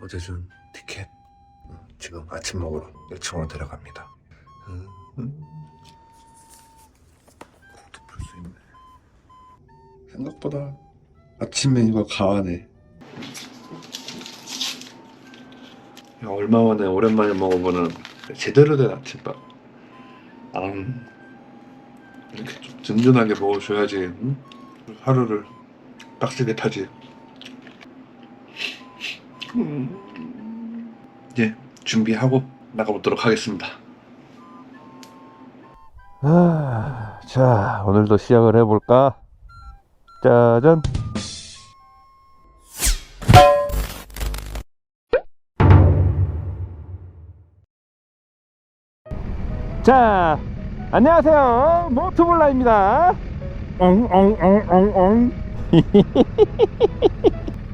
어제 준 티켓 지금 아침 먹으러 1층으로 내려갑니다. 국도 풀 수 있네. 생각보다 아침 메뉴가 가하네. 야, 얼마 만에 오랜만에 먹어보는 제대로 된 아침밥. 이렇게 좀 든든하게 먹어줘야지 응? 하루를 빡세게 타지. 이제 준비하고 나가보도록 하겠습니다. 자, 오늘도 시작을 해볼까? 짜잔! 자, 안녕하세요. 모트몰라입니다. 엉엉엉엉엉.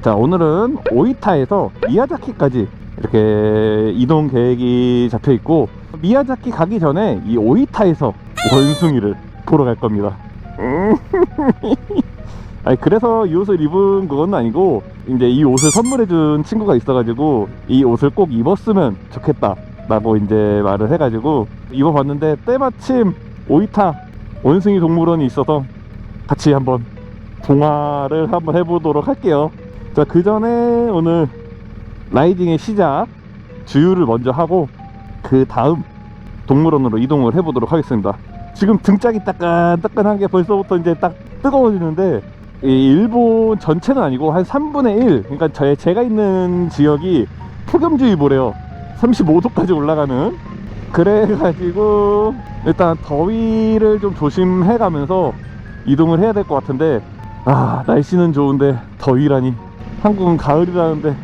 자, 오늘은 오이타에서 미야자키까지 이렇게 이동 계획이 잡혀 있고, 미야자키 가기 전에 이 오이타에서 원숭이를 보러 갈 겁니다. 아니, 그래서 이 옷을 입은 그건 아니고, 이제 이 옷을 선물해준 친구가 있어가지고 이 옷을 꼭 입었으면 좋겠다 라고 이제 말을 해가지고 입어봤는데, 때마침 오이타 원숭이 동물원이 있어서 같이 한번 동화를 한번 해보도록 할게요. 자, 그 전에 오늘 라이딩의 시작 주유를 먼저 하고 그 다음 동물원으로 이동을 해보도록 하겠습니다. 지금 등짝이 따끈따끈한 게 벌써부터 이제 딱 뜨거워지는데, 이 일본 전체는 아니고 한 3분의 1, 그러니까 제가 있는 지역이 폭염주의보래요. 35도까지 올라가는. 그래가지고 일단 더위를 좀 조심해가면서 이동을 해야 될 것 같은데, 날씨는 좋은데 더위라니. 한국은 가을이라는데.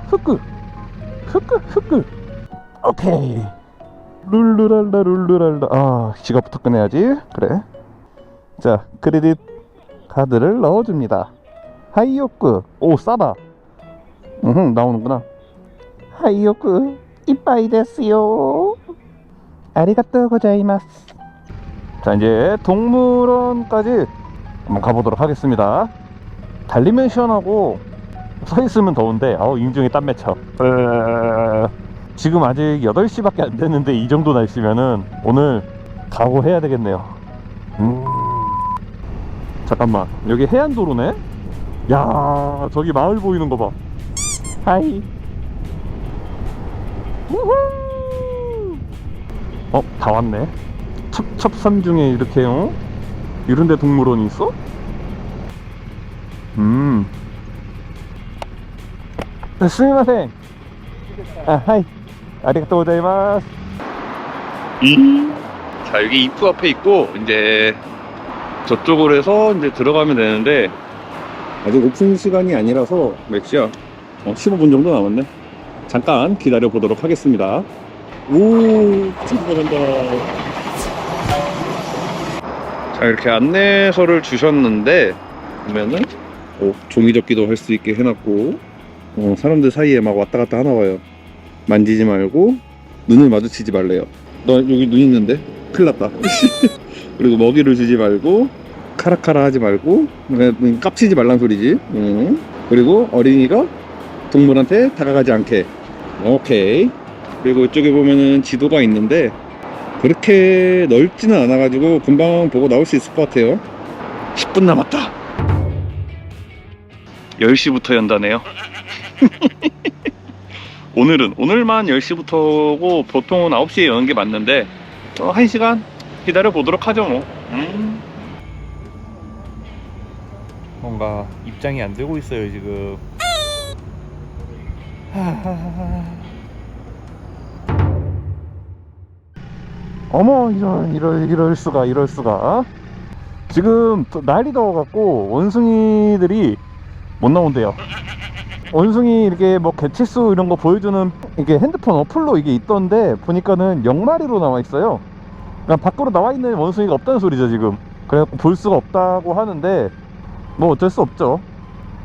흐끄. 오케이. 룰루랄라 룰루랄라. 지갑부터 꺼내야지. 그래. 자, 크레딧 카드를 넣어줍니다. 하이오크. 오, 싸다. 나오는구나. 하이오크 이빠이 데스요. 아리가또 고자이마스. 자, 이제 동물원까지 한번 가보도록 하겠습니다. 달리면 시원하고 서 있으면 더운데 인중에 땀 맺혀. 지금 아직 8시밖에 안 됐는데 이 정도 날씨면은 오늘 각오해야 되겠네요. 잠깐만, 여기 해안도로네? 야, 저기 마을 보이는 거 봐. 하이. 우후. 다 왔네. 첩첩산 중에 이렇게 이런데 동물원이 있어? 스미마셍. 하이. 아리가또 고자이마스. 자, 여기 입구 앞에 있고, 이제 저쪽으로 해서 이제 들어가면 되는데, 아직 오픈 시간이 아니라서 몇 시야? 15분 정도 남았네. 잠깐 기다려 보도록 하겠습니다. 들어간다. 자, 이렇게 안내서를 주셨는데, 보면은 종이접기도 할 수 있게 해놨고, 사람들 사이에 막 왔다 갔다 하나 봐요. 만지지 말고 눈을 마주치지 말래요. 너 여기 눈 있는데? 큰일 났다. 그리고 먹이를 주지 말고, 카라카라 하지 말고, 깝치지 말란 소리지. 그리고 어린이가 동물한테 다가가지 않게. 오케이. 그리고 이쪽에 보면은 지도가 있는데 그렇게 넓지는 않아가지고 금방 보고 나올 수 있을 것 같아요. 10분 남았다. 10시부터 연다네요. 오늘만 10시부터고 보통은 9시에 여는 게 맞는데 1시간 기다려 보도록 하죠 뭐. 뭔가 입장이 안 되고 있어요 지금. 어머, 이럴 수가. 지금 날이 더워갖고 원숭이들이 못 나온대요. 원숭이 이렇게 뭐 개체수 이런 거 보여주는 이게 핸드폰 어플로 이게 있던데, 보니까는 0마리로 나와 있어요. 그러니까 밖으로 나와 있는 원숭이가 없다는 소리죠 지금. 그래갖고 볼 수가 없다고 하는데 뭐 어쩔 수 없죠.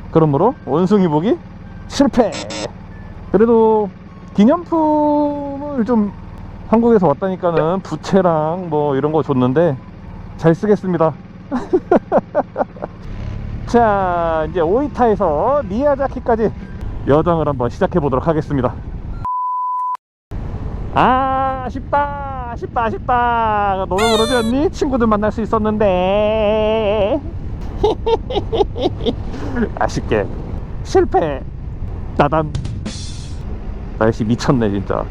그러므로 원숭이 보기 실패. 그래도 기념품을 좀 한국에서 왔다니까는 부채랑 뭐 이런 거 줬는데 잘 쓰겠습니다. 자, 이제 오이타에서 미야자키까지 여정을 한번 시작해 보도록 하겠습니다. 아, 아쉽다 너도 그러지 않니? 친구들 만날 수 있었는데. 아쉽게 실패. 따단. 날씨 미쳤네 진짜.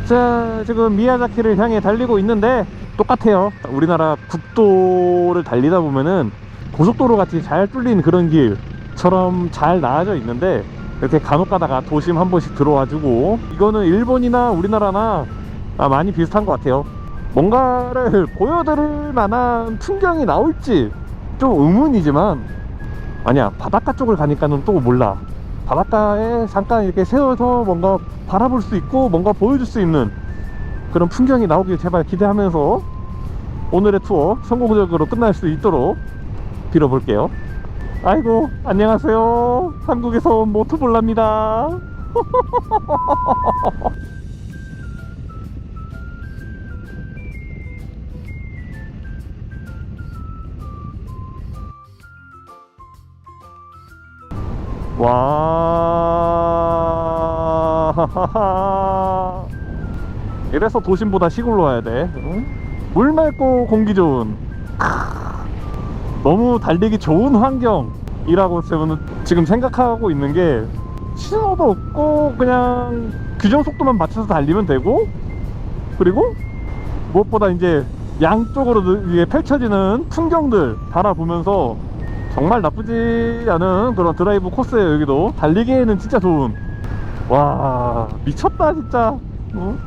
자, 지금 미야자키를 향해 달리고 있는데 똑같아요. 우리나라 국도를 달리다 보면은 고속도로 같이 잘 뚫린 그런 길처럼 잘 나와져 있는데, 이렇게 간혹 가다가 도심 한 번씩 들어와주고, 이거는 일본이나 우리나라나 많이 비슷한 것 같아요. 뭔가를 보여드릴 만한 풍경이 나올지 좀 의문이지만, 아니야, 바닷가 쪽을 가니까는 또 몰라. 바닷가에 잠깐 이렇게 세워서 뭔가 바라볼 수 있고 뭔가 보여줄 수 있는 그런 풍경이 나오길 제발 기대하면서 오늘의 투어 성공적으로 끝날 수 있도록 빌어볼게요. 아이고, 안녕하세요. 한국에서 온 모토볼라입니다. 와. 이래서 도심보다 시골로 와야 돼. 응? 물 맑고 공기 좋은, 너무 달리기 좋은 환경이라고 저는 지금 생각하고 있는 게, 신호도 없고 그냥 규정 속도만 맞춰서 달리면 되고, 그리고 무엇보다 이제 양쪽으로 이게 펼쳐지는 풍경들 바라보면서 정말 나쁘지 않은 그런 드라이브 코스예요. 여기도 달리기에는 진짜 좋은. 와, 미쳤다 진짜. 어?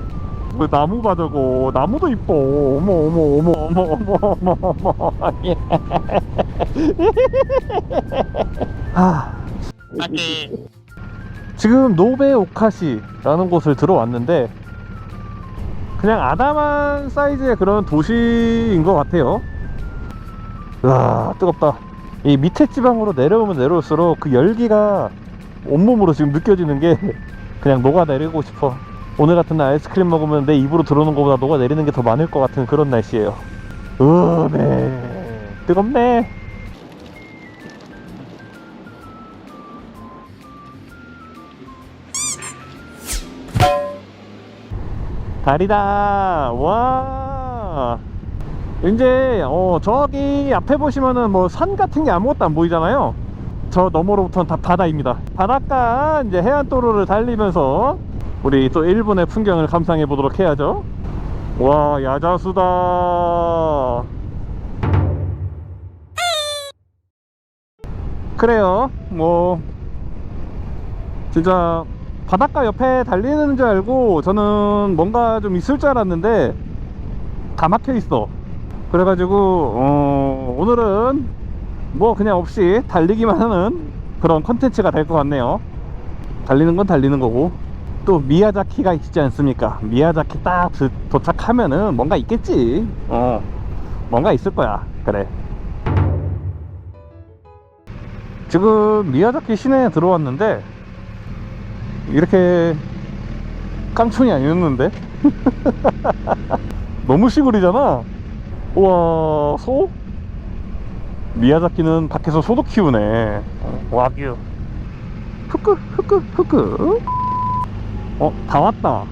그 나무 봐, 저거 나무도 이뻐. 어머 어머 어머 어머 어머 어머 어머. 지금 노베오카시라는 곳을 들어왔는데, 그냥 아담한 사이즈의 그런 도시인 것 같아요. 와, 뜨겁다. 이 밑에 지방으로 내려오면 내려올수록 그 열기가 온몸으로 지금 느껴지는 게 그냥 녹아내리고 싶어. 오늘 같은 날 아이스크림 먹으면 내 입으로 들어오는 것보다 녹아내리는 게 더 많을 것 같은 그런 날씨예요. 네, 뜨겁네. 달이다. 와, 이제 저기 앞에 보시면은 뭐 산 같은 게 아무것도 안 보이잖아요. 저 너머로부터는 다 바다입니다. 바닷가 이제 해안도로를 달리면서 우리 또 일본의 풍경을 감상해 보도록 해야죠. 와, 야자수다. 그래요, 뭐 진짜 바닷가 옆에 달리는 줄 알고 저는 뭔가 좀 있을 줄 알았는데 다 막혀 있어. 그래가지고 오늘은 뭐 그냥 없이 달리기만 하는 그런 컨텐츠가 될 것 같네요. 달리는 건 달리는 거고, 또 미야자키가 있지 않습니까? 미야자키 딱 도착하면은 뭔가 있겠지. 뭔가 있을 거야. 그래. 지금 미야자키 시내에 들어왔는데 이렇게 깡촌이 아니었는데. 너무 시골이잖아. 우와, 소? 미야자키는 밖에서 소도 키우네. 와규. 흐끄. 다 왔다.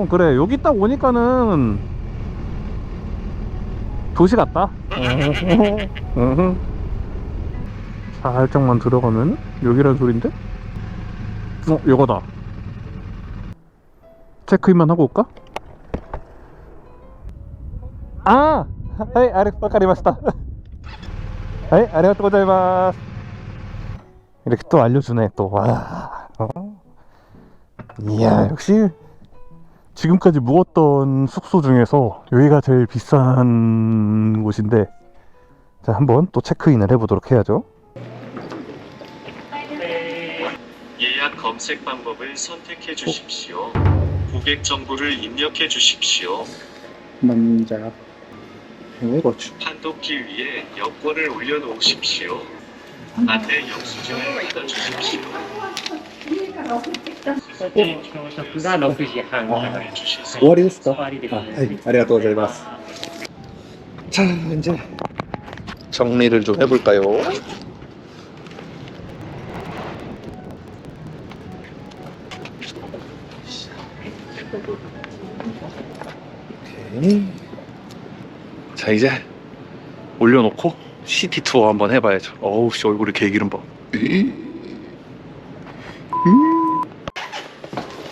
그래, 여기 딱 오니까는 도시 같다. 살짝만 들어가면 여기란 소린데? 요거다. 체크인만 하고 올까? 아! 하이, 와카리마시타. 하이, 아리가또 고자이마스. 이렇게 또 알려주네, 또. 와. 이야, 역시 지금까지 묵었던 숙소 중에서 여기가 제일 비싼 곳인데, 자, 한번 또 체크인을 해보도록 해야죠. 예약 검색 방법을 선택해 주십시오. 고객 정보를 입력해 주십시오. 남자 고추 판독기 위에 여권을 올려놓으십시오. 안내 영수증을 받아주십시오. 가6時半から 주실 終わりですか？はい、ありがとうございます。 자, 이제 정리를 좀 해볼까요? 오케이. 자, 이제 올려놓고 시티 투어 한번 해봐야죠. 어우 씨, 얼굴에 개기름 봐.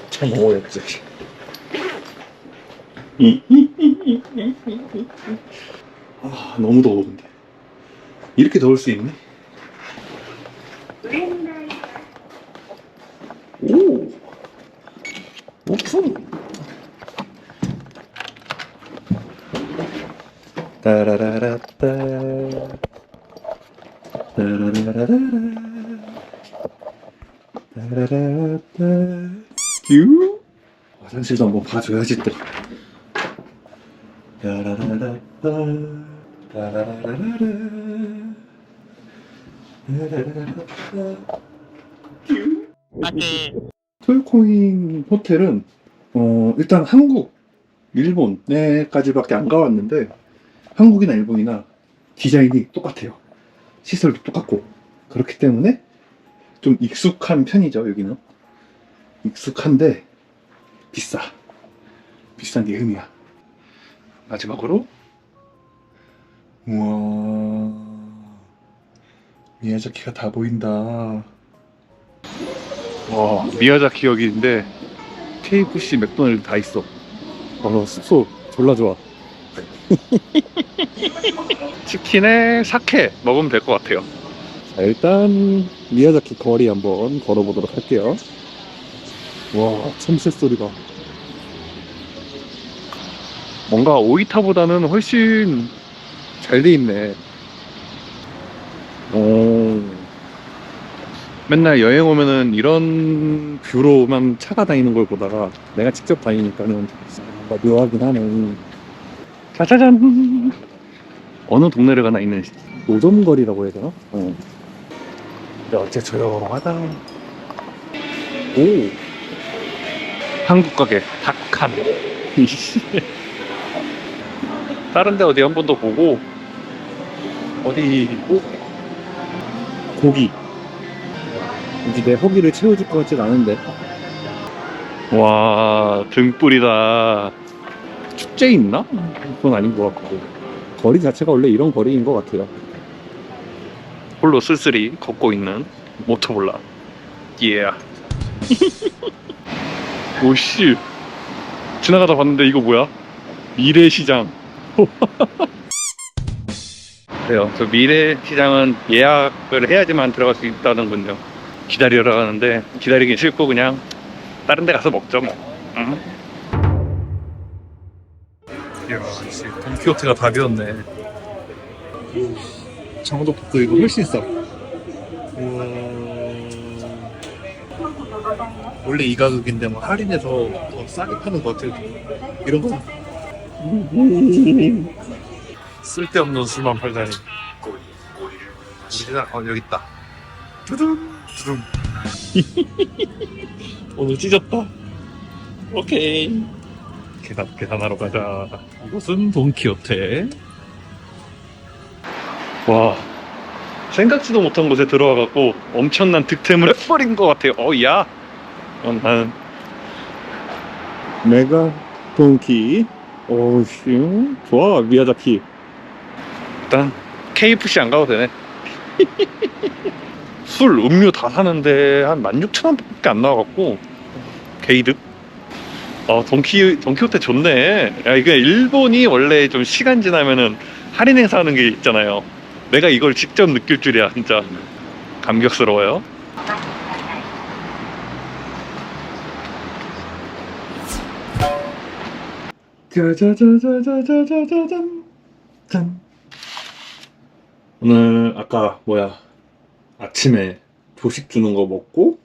참 먹어야지. 아, 너무 더워. 근데 이렇게 더울 수 있네. 오, 오픈. 따라라라따, 따라라라라, 따라라라따. 큐. 화장실도 한번 봐줘야지 또. 따라라라따, 따라라라라, 따라라라따. 큐. 토요코인 호텔은 일단 한국, 일본에까지밖에 안 가봤는데 한국이나 일본이나 디자인이 똑같아요. 시설도 똑같고 그렇기 때문에 좀 익숙한 편이죠. 여기는 익숙한데 비싸. 비싼 게 흠이야. 마지막으로 우와, 미야자키가 다 보인다. 와, 미야자키 여기인데 KFC, 맥도날드 다 있어. 숙소 졸라 좋아. 치킨에 사케 먹으면 될 것 같아요. 자, 일단 미야자키 거리 한번 걸어보도록 할게요. 와, 참새 소리가. 뭔가 오이타보다는 훨씬 잘 돼 있네. 오. 맨날 여행 오면은 이런 뷰로만 차가 다니는 걸 보다가 내가 직접 다니니까는 뭔가 묘하긴 하네. 짜자잔! 어느 동네를 가나 있는 노점거리라고 해야 되나? 근데 어째 조용하다. 오! 한국 가게 닭칸. 다른 데 어디 한 번 더 보고, 어디, 고기. 이제 내 허기를 채워줄 것 같진 않은데. 와, 등불이다. 축제 있나? 그건 아닌 것 같고. 거리 자체가 원래 이런 거리인 것 같아요. 홀로 쓸쓸히 걷고 있는 모터볼라. 예. 오씨. 지나가다 봤는데 이거 뭐야? 미래시장. 그래요. 저 미래시장은 예약을 해야지만 들어갈 수 있다는군요. 기다리러 가는데 기다리긴 싫고 그냥 다른 데 가서 먹죠 뭐. 응? 이야, 돈키호테가 답이었네. 장어도국도 이거 훨씬 싸. 우와. 원래 이 가격인데 뭐 할인해서 더 싸게 파는 것 같아. 이런 거 쓸데없는 술만 팔다니. 우리나 여기 있다. 두둥 두둥. 오늘 찢었다. 오케이. 계산하러 가자. 이곳은 돈키호테. 와, 생각지도 못한 곳에 들어와갖고 엄청난 득템을 해버린 것 같아요. 야, 나는 메가 돈키. 오씨, 좋아. 미야자키. 일단 KFC 안 가도 되네. 술, 음료 다 사는데 한 16,000원밖에 안 나와갖고 개이득. 돈키호테 좋네. 야, 이게 일본이 원래 좀 시간 지나면은 할인 행사하는 게 있잖아요. 내가 이걸 직접 느낄 줄이야. 진짜 감격스러워요. 짜자자자자자자잔. 짠. 오늘 아까 아침에 조식 주는 거 먹고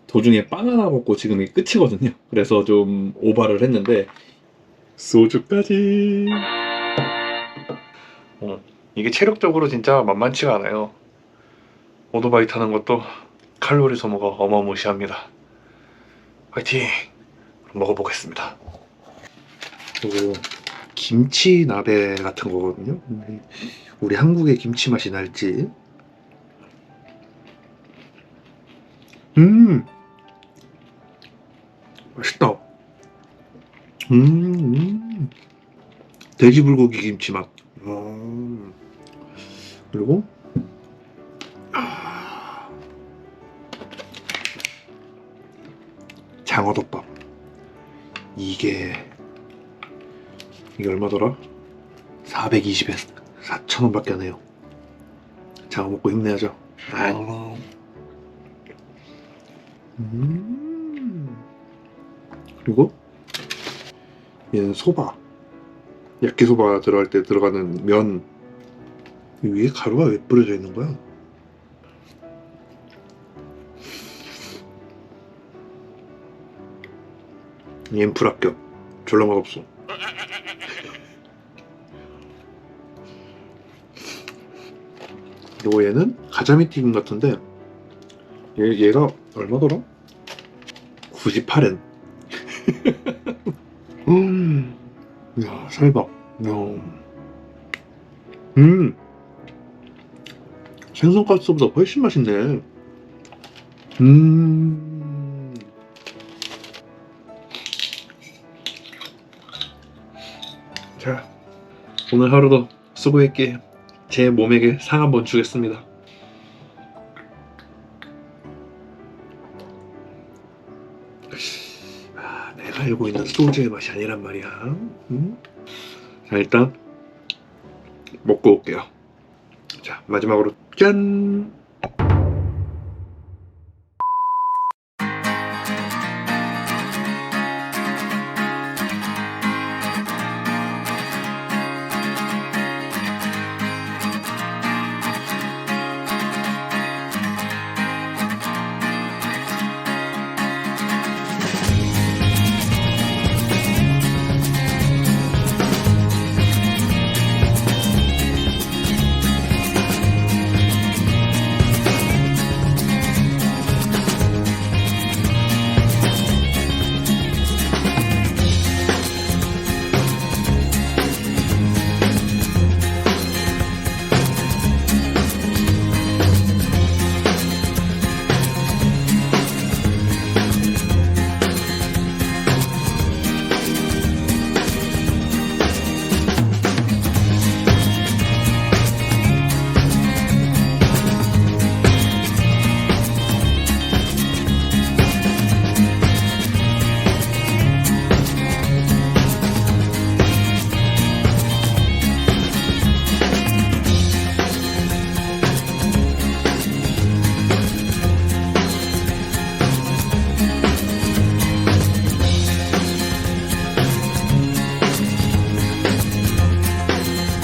도중에 빵 하나 먹고 지금이 끝이거든요. 그래서 좀 오바를 했는데 소주까지. 이게 체력적으로 진짜 만만치가 않아요. 오토바이 타는 것도 칼로리 소모가 어마무시합니다. 화이팅! 먹어보겠습니다. 그리고 김치 나베 같은 거거든요. 우리 한국의 김치 맛이 날지. 맛있다. 돼지 불고기 김치 맛. 그리고 장어덮밥. 이게 얼마더라? 420에서 4,000원 밖에 안 해요. 장어 먹고 힘내야죠. 그리고 얘는 소바. 야끼소바 들어갈 때 들어가는 면. 위에 가루가 왜 뿌려져 있는 거야? 얘는 불합격. 졸라 맛없어. 그리고 얘는 가자미 튀김 같은데 얘가 얼마더라? 98엔. 야, 살밥. 생선가스보다 훨씬 맛있네. 자, 오늘 하루도 수고했기에 제 몸에게 상 한번 주겠습니다. 내가 알고 있는 소주의 맛이 아니란 말이야. 자, 일단 먹고 올게요. 자, 마지막으로 짠!